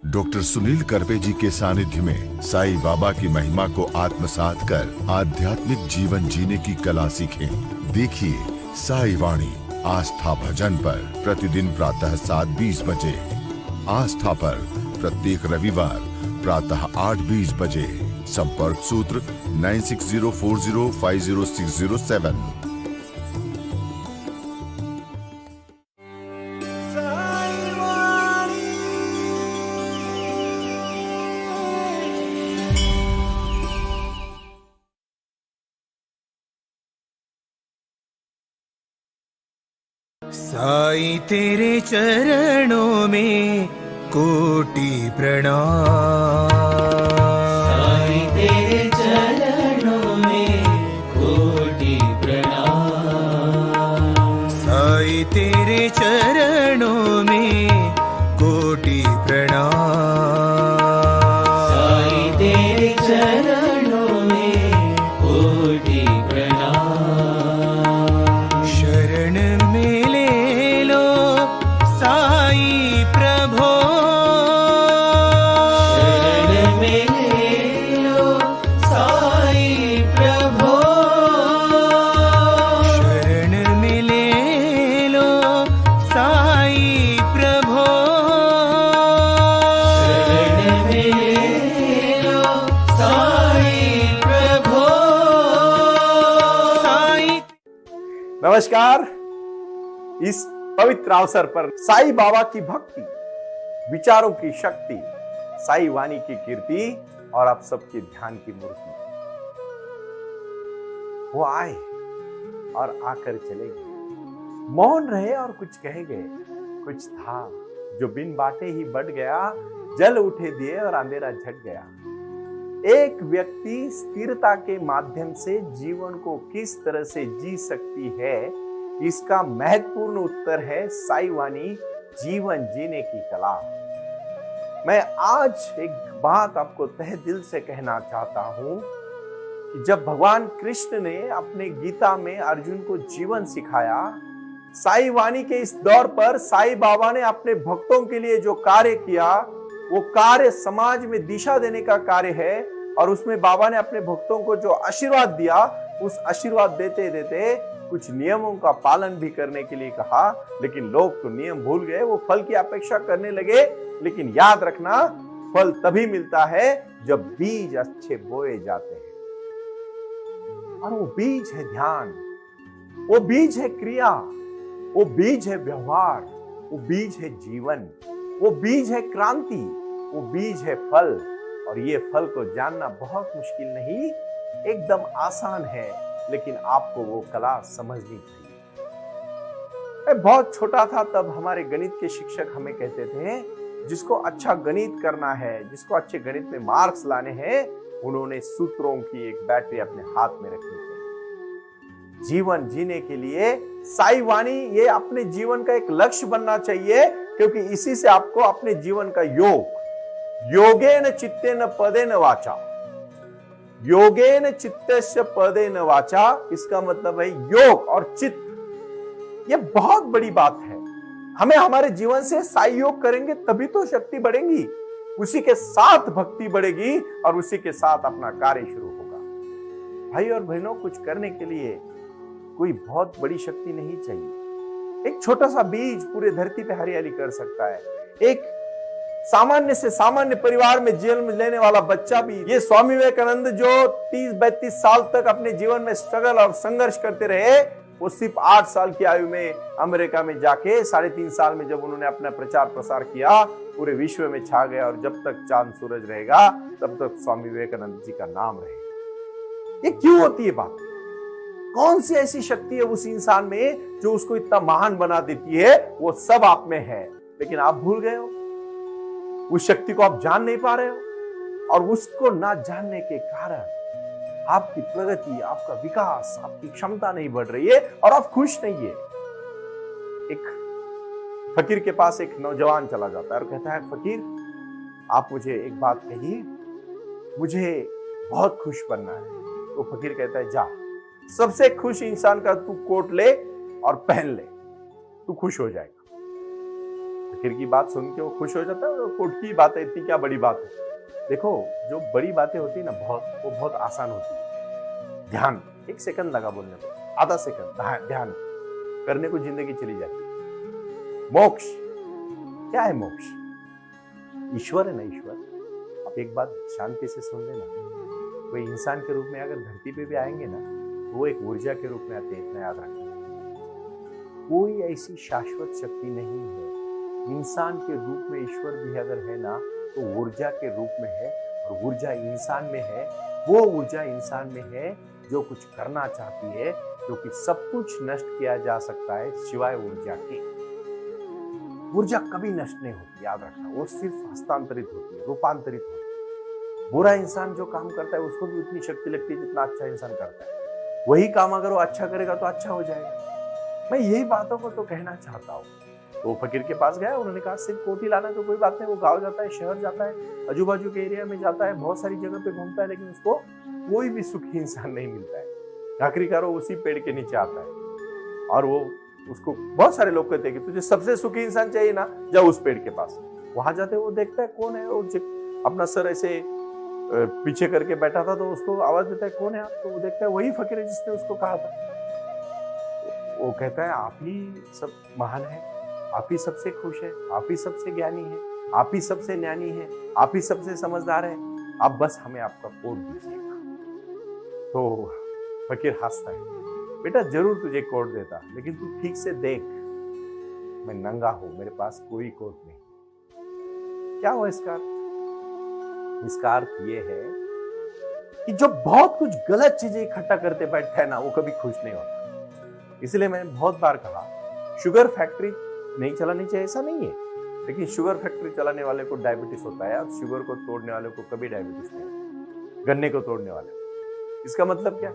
Doctor Sunil Karpe जी के सानिध्य में साईं बाबा की महिमा को आत्मसात कर आध्यात्मिक जीवन जीने की कला सीखें। देखिए साई वाणी आस्था भजन पर प्रतिदिन प्रातः 7:20 बजे। आस्था पर प्रत्येक रविवार प्रातः 8:20 बजे। संपर्क सूत्र 9604050607। साईं तेरे चरणों में कोटि प्रणाम। साईं तेरे चरणों में कोटि प्रणाम। साईं तेरे चरणों में कोटि प्रणाम। साईं तेरे चरणों में कोटि प्रणाम। शरण में ले लो साईं प्रभो। शरण में ले लो साईं प्रभो। शरण में ले लो साईं प्रभो। शरण में ले लो साईं प्रभो। साईं नमस्कार। इस पवित्र अवसर पर साईं बाबा की भक्ति, विचारों की शक्ति, साई वाणी की कीर्ति और आप सबके ध्यान की मूर्ति, वो आए और आकर चले गए। मौन रहे और कुछ कह गए। कुछ था जो बिन बाटे ही बढ़ गया, जल उठे दिए और अंधेरा झट गया। एक व्यक्ति स्थिरता के माध्यम से जीवन को किस तरह से जी सकती है, इसका महत्वपूर्ण उत्तर है साई वाणी जीवन जीने की कला। मैं आज एक बात आपको तहे दिल से कहना चाहता हूं कि जब भगवान कृष्ण ने अपने गीता में अर्जुन को जीवन सिखाया, साई वाणी के इस दौर पर साई बाबा ने अपने भक्तों के लिए जो कार्य किया, वो कार्य समाज में दिशा देने का कार्य है। और उसमें बाबा ने अपने भक्तों को जो आशीर्वाद दिया, उस आशीर्वाद देते देते कुछ नियमों का पालन भी करने के लिए कहा। लेकिन लोग तो नियम भूल गए, वो फल की अपेक्षा करने लगे। लेकिन याद रखना, फल तभी मिलता है जब बीज अच्छे बोए जाते हैं। और वो बीज है ध्यान, वो बीज है क्रिया, वो बीज है व्यवहार, वो बीज है जीवन, वो बीज है क्रांति, वो बीज है फल। और ये फल को जानना बहुत मुश्किल नहीं, एकदम आसान है, लेकिन आपको वो कला समझनी चाहिए। मैं बहुत छोटा था तब हमारे गणित के शिक्षक हमें कहते थे, जिसको अच्छा गणित करना है, जिसको अच्छे गणित में मार्क्स लाने हैं, उन्होंने सूत्रों की एक बैटरी अपने हाथ में रखनी चाहिए। जीवन जीने के लिए साई वाणी ये अपने जीवन का एक लक्ष्य बनना चाहिए, क्योंकि इसी से आपको अपने जीवन का योगेन चित्तेन पदेन वाचा, योगेन चित्तस्य पदेन वाचा, इसका मतलब है योग और चित्त। यह बहुत बड़ी बात है। हमें हमारे जीवन से साई योग करेंगे तभी तो शक्ति बढ़ेगी, उसी के साथ भक्ति बढ़ेगी और उसी के साथ अपना कार्य शुरू होगा। भाई और बहनों, कुछ करने के लिए कोई बहुत बड़ी शक्ति नहीं चाहिए। एक छोटा सा बीज पूरे धरती पे हरियाली कर सकता है। एक सामान्य से सामान्य परिवार में जन्म लेने वाला बच्चा भी, ये स्वामी विवेकानंद जो 30-32 साल तक अपने जीवन में स्ट्रगल और संघर्ष करते रहे, वो सिर्फ 8 साल की आयु में अमेरिका में जाके 3.5 साल में जब उन्होंने अपना प्रचार प्रसार किया, पूरे विश्व में छा गया। और जब तक चांद सूरज रहेगा तब तक स्वामी विवेकानंद जी का नाम रहेगा। ये क्यों होती है बात? कौन सी ऐसी शक्ति है उस इंसान में जो उसको इतना महान बना देती है? वो सब आप में है, लेकिन आप भूल गए हो। उस शक्ति को आप जान नहीं पा रहे हो, और उसको ना जानने के कारण आपकी प्रगति, आपका विकास, आपकी क्षमता नहीं बढ़ रही है और आप खुश नहीं है। एक फकीर के पास एक नौजवान चला जाता है और कहता है, फकीर आप मुझे एक बात कहिए, मुझे बहुत खुश बनना है। तो फकीर कहता है, जा सबसे खुश इंसान का तू कोट ले और पहन ले, तू खुश हो जाएगा। फकीर की बात सुन के वो खुश हो जाता है, और कोट की बात है, इतनी क्या बड़ी बात है। देखो, जो बड़ी बातें होती है ना, वो बहुत आसान होती है। ध्यान, 1 सेकंड लगा बोलने में, आधा सेकंड ध्यान करने को जिंदगी चली जाती है। मोक्ष क्या है? मोक्ष ईश्वर है ना, ईश्वर। आप एक बात शांति से सुन लेना, कोई इंसान के रूप में अगर धरती पे भी आएंगे ना, तो वो एक ऊर्जा के रूप में आते हैं, इतना याद रखना। कोई ऐसी शाश्वत शक्ति नहीं है। इंसान के रूप में ईश्वर भी अगर है ना, तो ऊर्जा के रूप में है, और ऊर्जा इंसान में है। वो ऊर्जा इंसान में है जो कुछ करना चाहती है, क्योंकि सब कुछ नष्ट किया जा सकता है सिवाय ऊर्जा के। ऊर्जा कभी नष्ट नहीं होती, याद रखना। वो सिर्फ हस्तांतरित होती है, रूपांतरित होती है। बुरा इंसान जो काम करता है उसको भी उतनी शक्ति लगती है जितना अच्छा इंसान करता है। वही काम अगर वो अच्छा करेगा तो अच्छा हो जाएगा। मैं यही बातों को तो कहना चाहता हूँ। वो फकीर के पास गया, उन्होंने कहा सिर्फ कोटी लाना तो कोई बात नहीं। वो गाँव जाता है, शहर जाता है, आजू बाजू के एरिया में जाता है, बहुत सारी जगह पे घूमता है, लेकिन उसको कोई भी सुखी इंसान नहीं मिलता है। आखिरकार वो उसी पेड़ के नीचे आता है, और वो उसको बहुत सारे लोग कहते हैं कि तुझे सबसे सुखी इंसान चाहिए ना, जाओ उस पेड़ के पास। वहां जाते वो देखता है कौन है, वो अपना सर ऐसे पीछे करके बैठा था, तो उसको आवाज देता है कौन है आप? तो वो देखता है वही फकीर है जिसने उसको कहा था। वो कहता है आप ही सब महान है, आप ही सबसे खुश है, आप ही सबसे ज्ञानी है, आप ही सबसे ज्ञानी है, आप ही सबसे समझदार है, आप बस हमें आपका कोट दीजिएगा। तो फकीर हंसता है, बेटा जरूर तुझे कोट देता, लेकिन तू ठीक से देख, मैं नंगा हूं, मेरे पास कोई कोट नहीं। क्या हुआ इसका अर्थ? इसका अर्थ ये है कि जो बहुत कुछ गलत चीजें इकट्ठा करते बैठता है ना, वो कभी खुश नहीं होता। इसलिए मैंने बहुत बार कहा, शुगर फैक्ट्री नहीं चलानी चाहिए, ऐसा नहीं है, लेकिन शुगर फैक्ट्री चलाने वाले को डायबिटीज होता है, और शुगर को तोड़ने वाले को कभी डायबिटीज नहीं होता। गन्ने को तोड़ने वाले, इसका मतलब क्या?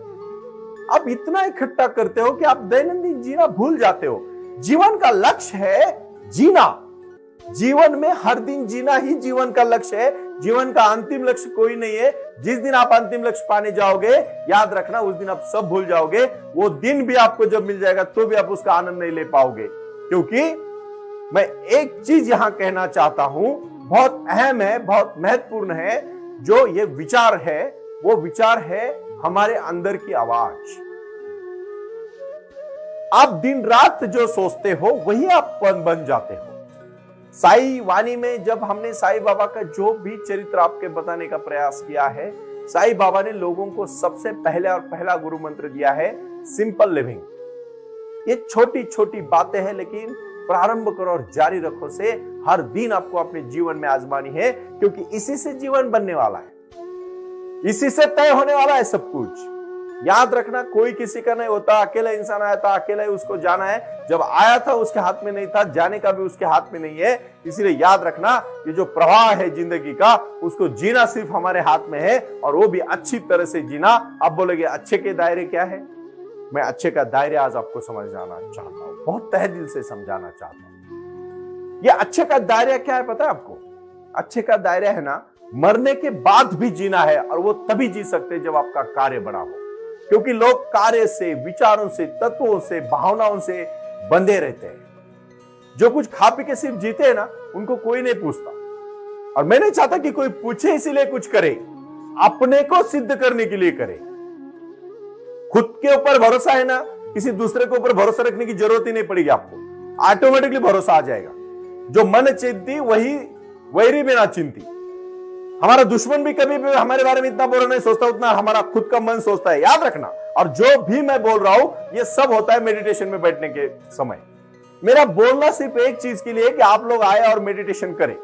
आप इतना इकट्ठा करते हो कि आप दैनंदिन जीना भूल जाते हो। जीवन का लक्ष्य है जीना, जीवन में हर दिन जीना ही जीवन का लक्ष्य है। जीवन का अंतिम लक्ष्य कोई नहीं है। जिस दिन आप अंतिम लक्ष्य पाने जाओगे, याद रखना, उस दिन आप सब भूल जाओगे। वो दिन भी आपको जब मिल जाएगा तो भी आप उसका आनंद नहीं ले पाओगे। क्योंकि मैं एक चीज यहां कहना चाहता हूं, बहुत अहम है, बहुत महत्वपूर्ण है। जो ये विचार है, वो विचार है हमारे अंदर की आवाज। आप दिन रात जो सोचते हो वही आप बन जाते हो। साई वाणी में जब हमने साई बाबा का जो भी चरित्र आपके बताने का प्रयास किया है, साई बाबा ने लोगों को सबसे पहले और पहला गुरु मंत्र दिया है, सिंपल लिविंग। ये छोटी छोटी बातें हैं, लेकिन प्रारंभ करो और जारी रखो से हर दिन आपको अपने जीवन में आजमानी है, क्योंकि इसी से जीवन बनने वाला है, इसी से तय होने वाला है सब कुछ। याद रखना, कोई किसी का नहीं होता। अकेला इंसान आया था, अकेला ही उसको जाना है। जब आया था उसके हाथ में नहीं था, जाने का भी उसके हाथ में नहीं है। इसलिए याद रखना, ये जो प्रवाह है जिंदगी का, उसको जीना सिर्फ हमारे हाथ में है, और वो भी अच्छी तरह से जीना। आप बोलोगे अच्छे के दायरे क्या है? मैं अच्छे का दायरे आज आपको समझाना चाहता हूं, बहुत तहे दिल से समझाना चाहता हूं। ये अच्छे का दायरा क्या है पता है आपको? अच्छे का दायरा है ना, मरने के बाद भी जीना है, और वो तभी जी सकते जब आपका कार्य बड़ा हो। क्योंकि लोग कार्य से, विचारों से, तत्वों से, भावनाओं से बंधे रहते हैं। जो कुछ खा पी के सिर्फ जीते हैं ना, उनको कोई नहीं पूछता। और मैं नहीं चाहता कि कोई पूछे इसीलिए कुछ करे, अपने को सिद्ध करने के लिए करे। खुद के ऊपर भरोसा है ना, किसी दूसरे के ऊपर भरोसा रखने की जरूरत ही नहीं पड़ेगी आपको, ऑटोमेटिकली भरोसा आ जाएगा। जो मन चिंती वही वैरी बिना चिंती। हमारा दुश्मन भी कभी भी हमारे बारे में इतना बुरा नहीं सोचता, उतना हमारा खुद का मन सोचता है, याद रखना। और जो भी मैं बोल रहा हूं, ये सब होता है मेडिटेशन में बैठने के समय। मेरा बोलना सिर्फ एक चीज के लिए कि आप लोग आए और मेडिटेशन करें,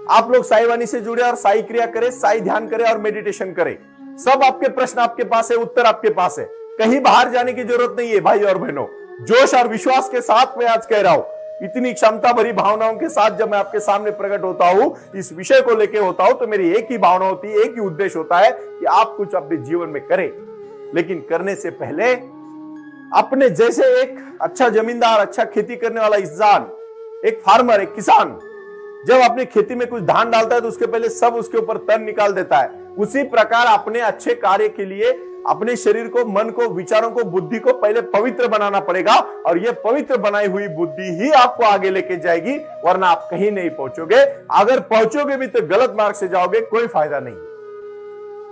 आप लोग साई वाणी से जुड़े और साई क्रिया करें, साई ध्यान करें और मेडिटेशन करें। सब आपके प्रश्न आपके पास है, उत्तर आपके पास है, कहीं बाहर जाने की जरूरत नहीं है। भाई और बहनों, जोश और विश्वास के साथ मैं आज कह रहा हूं, इतनी क्षमता भरी भावनाओं के साथ जब मैं आपके सामने प्रकट होता हूं, इस विषय को लेकर होता हूं, तो मेरी एक ही भावना होती है, एक ही उद्देश्य होता है कि आप कुछ अपने जीवन में करें। लेकिन करने से पहले अपने जैसे एक अच्छा जमींदार, अच्छा खेती करने वाला इंसान, एक फार्मर, एक किसान जब अपनी खेती में कुछ धान डालता है तो उसके पहले सब उसके ऊपर तन निकाल देता है। उसी प्रकार अपने अच्छे कार्य के लिए अपने शरीर को, मन को, विचारों को, बुद्धि को पहले पवित्र बनाना पड़ेगा और ये पवित्र बनाई हुई बुद्धि ही आपको आगे लेके जाएगी, वरना आप कहीं नहीं पहुंचोगे। अगर पहुंचोगे भी तो गलत मार्ग से जाओगे, कोई फायदा नहीं।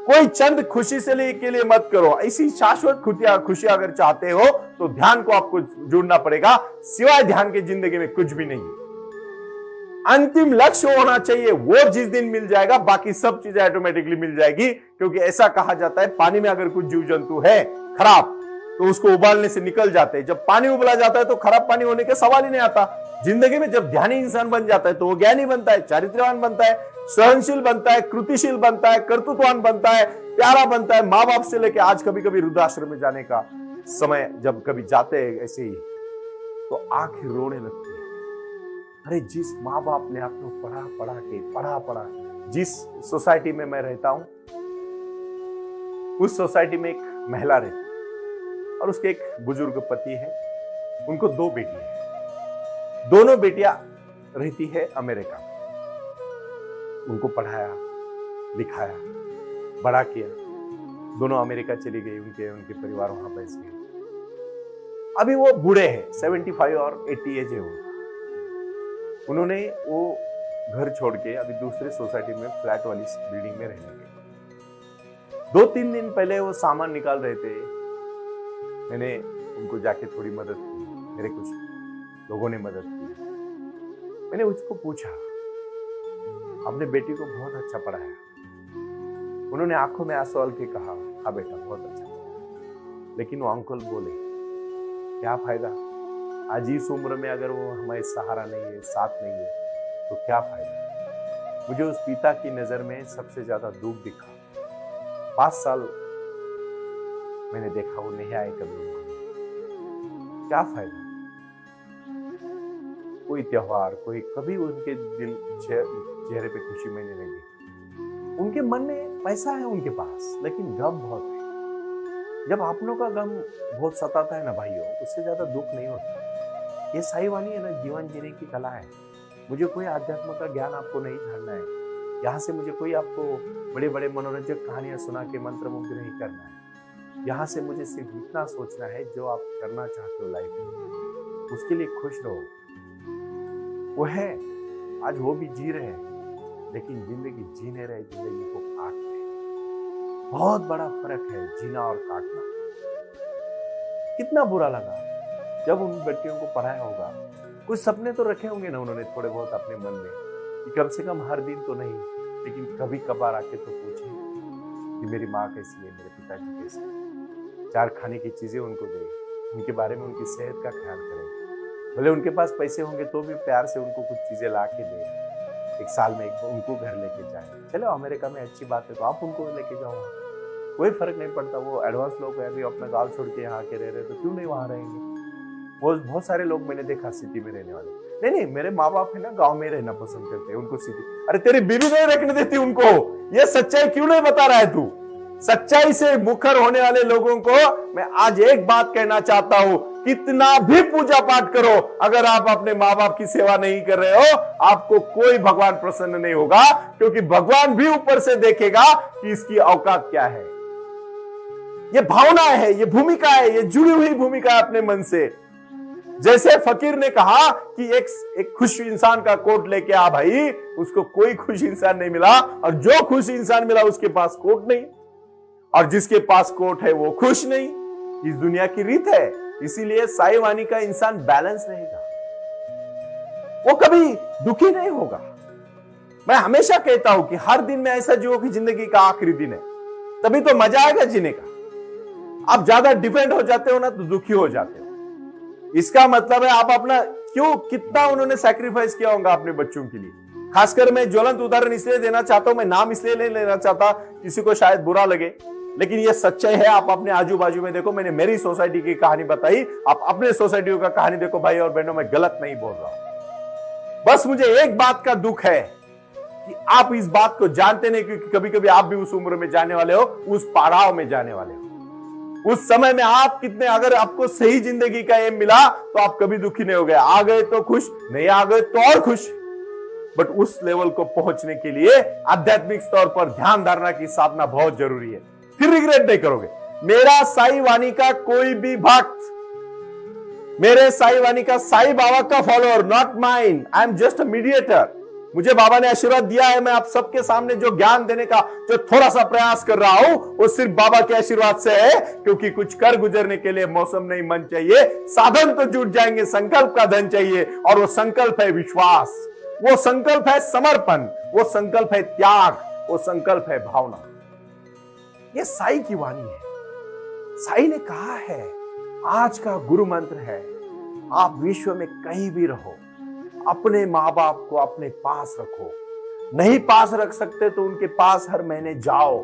कोई चंद खुशी से के लिए मत करो, ऐसी शाश्वत खुशी अगर चाहते हो तो ध्यान को आपको जोड़ना पड़ेगा। सिवाय ध्यान के जिंदगी में कुछ भी नहीं है। अंतिम लक्ष्य होना चाहिए, वो जिस दिन मिल जाएगा बाकी सब चीजें ऑटोमेटिकली मिल जाएगी। क्योंकि ऐसा कहा जाता है पानी में अगर कुछ जीव जंतु है खराब तो उसको उबालने से निकल जाते हैं। जब पानी उबला जाता है तो खराब पानी होने का सवाल ही नहीं आता। जिंदगी में जब ध्यानी इंसान बन जाता है तो वो ज्ञानी बनता है, चारित्र्यवान बनता है, सहनशील बनता है, कृतिशील बनता है, कर्तृत्ववान बनता है, प्यारा बनता है। माँ बाप से लेके आज कभी कभी वृद्धाश्रम में जाने का समय जब कभी जाते हैं ऐसे ही तो आंखें रोने लगती है। अरे जिस माँ बाप ने आपको पढ़ा जिस सोसाइटी में मैं रहता हूं उस सोसाइटी में एक महिला रहती है और उसके एक बुजुर्ग पति है। उनको 2 बेटी है। दोनों बेटियां रहती है अमेरिका में। उनको पढ़ाया, लिखाया, बड़ा किया। दोनों अमेरिका चली गई, उनके परिवार वहां बस गए। अभी वो बूढ़े हैं, 75 और 80 एज है उन्होंने वो घर छोड़ के अभी दूसरे सोसाइटी में फ्लैट वाली बिल्डिंग में रहने गए। 2-3 दिन पहले वो सामान निकाल रहे थे, मैंने उनको जाके थोड़ी मदद की, मेरे कुछ लोगों ने मदद की। मैंने उसको पूछा, अपने बेटी को बहुत अच्छा पढ़ाया। उन्होंने आंखों में आंसू डाल के कहा, हाँ बेटा बहुत अच्छा पढ़ाया। लेकिन वो अंकल बोले, क्या फायदा, आज इस उम्र में अगर वो हमारे सहारा नहीं है, साथ नहीं है तो क्या फायदा। मुझे उस पिता की नजर में सबसे ज्यादा दुख दिखा। 5 साल मैंने देखा वो नहीं आए कभी। क्या फायदा। कोई त्योहार, कोई कभी उनके दिल चेहरे पे खुशी मैंने नहीं देखी। उनके मन में पैसा है उनके पास, लेकिन गम बहुत है। जब अपनों का गम बहुत सताता है ना भाइयों, उससे ज्यादा दुख नहीं होता। ये साई वाणी है ना, जीवन जीने की कला है। मुझे कोई आध्यात्म का ज्ञान आपको नहीं जानना है। यहाँ से मुझे कोई आपको बड़े बड़े मनोरंजक कहानियां सुना के मंत्रमुग्ध नहीं करना है। यहाँ से मुझे सिर्फ इतना सोचना है, जो आप करना चाहते हो लाइफ में उसके लिए खुश रहो। वो है, आज वो भी जी रहे हैं, लेकिन जिंदगी जी नहीं रहे, जिंदगी को काट रहे। बहुत बड़ा फर्क है जीना और काटना। कितना बुरा लगा जब उन बेटियों को पढ़ाया होगा। कुछ सपने तो रखे होंगे ना उन्होंने थोड़े बहुत अपने मन में, कि कम से कम हर दिन तो नहीं, लेकिन कभी कभार आके तो पूछे कि मेरी माँ कैसी है, मेरे पिताजी कैसे हैं। 4 खाने की चीजें उनको दे, उनके बारे में, उनकी सेहत का ख्याल करें। भले उनके पास पैसे होंगे तो भी प्यार से उनको कुछ चीजें ला के दे। 1 साल में उनको घर लेके जाए। चलो अमेरिका में अच्छी बात है तो आप उनको लेके जाओ, कोई फर्क नहीं पड़ता। वो एडवांस लोग हैं, अभी अपना गाँव छोड़ के यहाँ के रह रहे, तो क्यों नहीं वहां रहेंगे। वो बहुत सारे लोग मैंने देखा सिटी में रहने वाले। नहीं, मेरे माँ बाप है ना, गांव में रहना पसंद करते हैं, उनको सिटी। अरे तेरी बीवी नहीं रखने देती उनको। ये सच्चाई क्यों नहीं बता रहा है तू। सच्चाई से मुखर होने वाले लोगों को मैं आज एक बात कहना चाहता हूं, कितना भी पूजा पाठ करो, अगर आप अपने माँ बाप की सेवा नहीं कर रहे हो, आपको कोई भगवान प्रसन्न नहीं होगा। क्योंकि भगवान भी ऊपर से देखेगा कि इसकी औकात क्या है। ये भावना है, ये भूमिका है, ये जुड़ी हुई भूमिका है अपने मन से। जैसे फकीर ने कहा कि एक खुश इंसान का कोट लेके आ भाई, उसको कोई खुश इंसान नहीं मिला, और जो खुश इंसान मिला उसके पास कोट नहीं, और जिसके पास कोट है वो खुश नहीं। इस दुनिया की रीत है। इसीलिए साई वाणी का इंसान बैलेंस रहेगा, वो कभी दुखी नहीं होगा। मैं हमेशा कहता हूं कि हर दिन में ऐसा जियो कि जिंदगी का आखिरी दिन है, तभी तो मजा आएगा जीने का। आप ज्यादा डिपेंड हो जाते हो ना तो दुखी हो जाते हो। इसका मतलब है आप अपना कितना उन्होंने सैक्रिफाइस किया होगा अपने बच्चों के लिए। खासकर मैं ज्वलंत उदाहरण इसलिए देना चाहता हूं, मैं नाम इसलिए नहीं लेना चाहता, किसी को शायद बुरा लगे, लेकिन ये सच्चाई है। आप अपने आजू बाजू में देखो, मैंने मेरी सोसाइटी की कहानी बताई, आप अपने सोसाइटी का कहानी देखो भाई और बहनों, मैं गलत नहीं बोल रहा हूं। बस मुझे एक बात का दुख है कि आप इस बात को जानते नहीं, क्योंकि कभी कभी आप भी उस उम्र में जाने वाले हो, उस पड़ाव में जाने वाले हो। उस समय में आप कितने, अगर आपको सही जिंदगी का एम मिला तो आप कभी दुखी नहीं हो गए। आ गए तो खुश, नहीं आ गए तो और खुश। बट उस लेवल को पहुंचने के लिए आध्यात्मिक तौर पर ध्यान धारणा की साधना बहुत जरूरी है। फिर रिग्रेट नहीं करोगे। मेरा साई वाणी का कोई भी भक्त, मेरे साई वाणी का, साई बाबा का follower, not mine, I am just a mediator. मुझे बाबा ने आशीर्वाद दिया है, मैं आप सबके सामने जो ज्ञान देने का जो थोड़ा सा प्रयास कर रहा हूं वो सिर्फ बाबा के आशीर्वाद से है, क्योंकि कुछ कर गुजरने के लिए मौसम नहीं मन चाहिए, साधन तो जुट जाएंगे, संकल्प का धन चाहिए, और वो संकल्प है विश्वास, वो संकल्प है समर्पण, वो संकल्प है त्याग, वो संकल्प है भावना। ये साई की वाणी है। साई ने कहा है, आज का गुरु मंत्र है, आप विश्व में कहीं भी रहो, अपने माँ बाप को अपने पास रखो। नहीं पास रख सकते तो उनके पास हर महीने जाओ,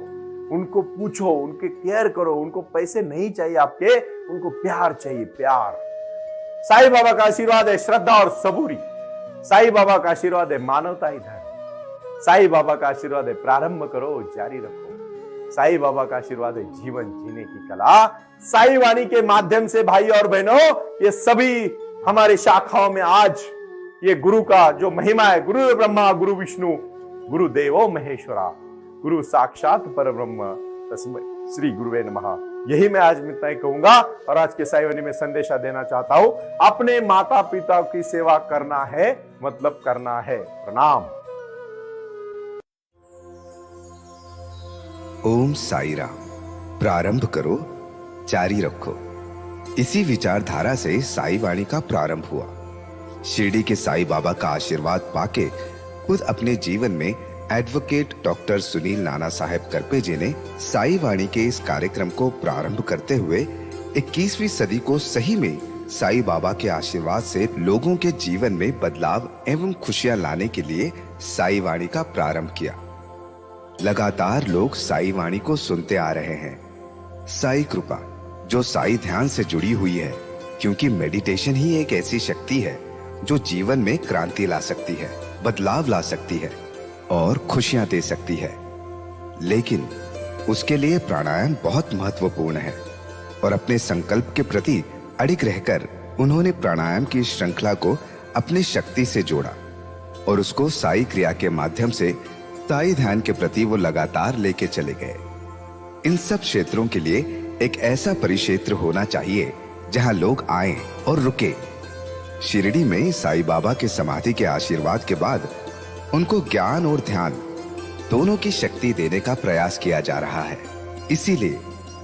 उनको पूछो, उनके केयर करो, उनको पैसे नहीं चाहिए आपके, उनको प्यार चाहिए, प्यार। साईं बाबा का आशीर्वाद है श्रद्धा और सबूरी, साईं बाबा का आशीर्वाद है मानवता इधर, साईं बाबा का आशीर्वाद है प्रारंभ करो जारी रखो, साईं बाबा का आशीर्वाद है जीवन जीने की कला। साईं वाणी के माध्यम से भाई और बहनों, ये सभी हमारे शाखाओं में आज ये गुरु का जो महिमा है, गुरु ब्रह्मा गुरु विष्णु गुरु देवो महेश्वरा, गुरु साक्षात परब्रह्म तस्मै श्री गुरुवे नमः। यही मैं आज मिलता कहूंगा और आज के साईं वाणी में संदेशा देना चाहता हूं, अपने माता पिता की सेवा करना है, मतलब करना है। प्रणाम। ओम साई राम। प्रारंभ करो जारी रखो। इसी विचारधारा से साई वाणी का प्रारंभ हुआ। शिरडी के साई बाबा का आशीर्वाद पाके खुद अपने जीवन में एडवोकेट डॉक्टर सुनील नाना साहेब करपे जी ने साई वाणी के इस कार्यक्रम को प्रारंभ करते हुए 21वीं सदी को सही में साई बाबा के आशीर्वाद से लोगों के जीवन में बदलाव एवं खुशियां लाने के लिए साई वाणी का प्रारंभ किया। लगातार लोग साई वाणी को सुनते आ रहे हैं। साई कृपा जो साई ध्यान से जुड़ी हुई है, क्योंकि मेडिटेशन ही एक ऐसी शक्ति है जो जीवन में क्रांति ला सकती है, बदलाव ला सकती है और खुशियां दे सकती है। लेकिन उसके लिए प्राणायाम बहुत महत्वपूर्ण है और अपने संकल्प के प्रति अडिग रहकर उन्होंने प्राणायाम की श्रृंखला को अपनी शक्ति से जोड़ा और उसको साई क्रिया के माध्यम से साई ध्यान के प्रति वो लगातार लेके चले गए। इन सब क्षेत्रों के लिए एक ऐसा परिक्षेत्र होना चाहिए जहां लोग आएं और रुके। शिरडी में साई बाबा के समाधि के आशीर्वाद के बाद उनको ज्ञान और ध्यान दोनों की शक्ति देने का प्रयास किया जा रहा है। इसीलिए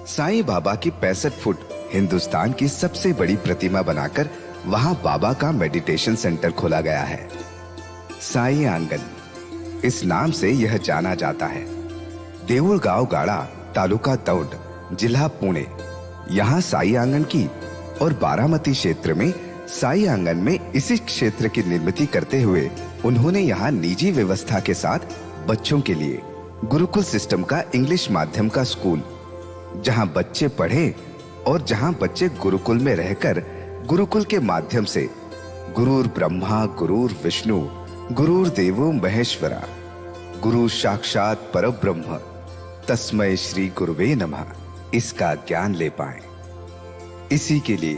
साईं बाबा की 65 फुट हिंदुस्तान की सबसे बड़ी प्रतिमा बनाकर वहां बाबा का मेडिटेशन सेंटर खोला गया है। साई आंगन इस नाम से यह जाना जाता है। देऊळगाव गाड़ा, तालुका दौंड, जिला पुणे, यहाँ साई आंगन की और बारामती क्षेत्र में साई आंगन में इसी क्षेत्र की निर्मिति करते हुए उन्होंने यहाँ निजी व्यवस्था के साथ बच्चों के लिए गुरुकुल सिस्टम का इंग्लिश माध्यम का स्कूल, जहाँ बच्चे पढ़े और जहाँ बच्चे गुरुकुल में रहकर गुरुकुल के माध्यम से गुरुर ब्रह्मा गुरुर विष्णु गुरुर देवो महेश्वरा, गुरु साक्षात परब्रह्म तस्मै श्री गुरुवे नमः, इसका ज्ञान ले पाएं। इसी के लिए